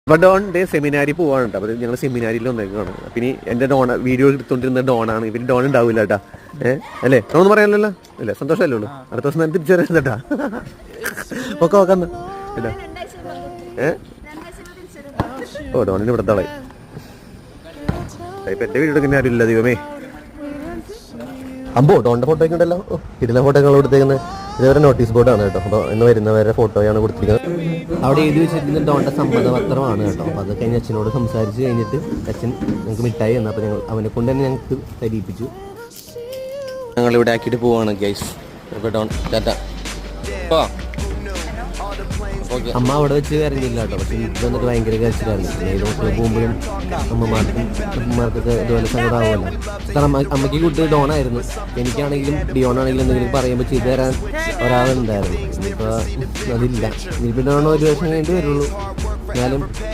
അപ്പോൾ ഡോണിൻ്റെ സെമിനാരി പോവാണ് കേട്ടോ. അപ്പോൾ ഞങ്ങൾ സെമിനാരിയിൽ വന്നേക്കാണ്. പിന്നെ എൻ്റെ ഡോൺ വീഡിയോ എടുത്തുകൊണ്ടിരുന്ന ഡോണാണ്. ഇവർ ഡോൺ ഉണ്ടാവില്ല കേട്ടാ. അല്ലേ ഡോൺ പറയാനല്ലോ ഇല്ല, സന്തോഷമല്ലേ ഉള്ളൂ. അടുത്ത ദിവസം ഞാൻ തിരിച്ചറിയാം കേട്ടാ. ഒക്കെ നോക്കാന്ന് കേട്ടാ. ഓ ഡോണിന് ഇവിടെ തളായി. ഇപ്പം എൻ്റെ വീഡിയോ എടുക്കുന്ന ആരും ഇല്ല ദൈവമേ. അമ്പോ ഡോണിൻ്റെ ഫോട്ടോ ഒക്കെ ഉണ്ടല്ലോ. ഇതിലെ ഫോട്ടോ ഒക്കെ കൊടുത്തേക്കുന്നത് ഇതേവരെ നോട്ടീസ് ബോർഡാണ് കേട്ടോ. അപ്പോൾ ഇന്ന് വരുന്നവരെ ഫോട്ടോയാണ് കൊടുത്തിരിക്കുന്നത്. അവിടെ എഴുതി വെച്ചിരുന്ന ഡോണിൻ്റെ സമ്മതപത്രമാണ് കേട്ടോ. അപ്പോൾ അത് കഴിഞ്ഞ് അച്ഛനോട് സംസാരിച്ച് കഴിഞ്ഞിട്ട് അച്ഛൻ ഞങ്ങൾക്ക് മിഠായി തന്നു. അപ്പോൾ ഞങ്ങൾ അവനെ കൊണ്ട് തന്നെ ഞങ്ങൾക്ക് തരിപ്പിച്ചു. ഞങ്ങളിവിടെ ആക്കിയിട്ട് പോവാണ് ഗൈസ്. Okay don't Tata. അമ്മ അവിടെ വെച്ച് കരഞ്ഞില്ല കേട്ടോ. പക്ഷെ എനിക്ക് വന്നിട്ട് ഭയങ്കര കരച്ചിലായിരുന്നു. ഏത് മക്കളെ പോകുമ്പോഴും അമ്മമാർക്കൊക്കെ ഇതുപോലെ സങ്കടമാവുമല്ലോ. കാരണം അമ്മയ്ക്ക് കൂട്ടി ഡോണായിരുന്നു. എനിക്കാണെങ്കിലും ഡിയോണാണെങ്കിലും എന്തെങ്കിലും പറയുമ്പോൾ ചെയ്തു തരാൻ ഒരാളുണ്ടായിരുന്നു. ഇനിയിപ്പോൾ അതില്ല. ഇനിയിപ്പോൾ ഡോൺ ഒരു വർഷം കഴിഞ്ഞിട്ട് വരുള്ളൂ. എന്നാലും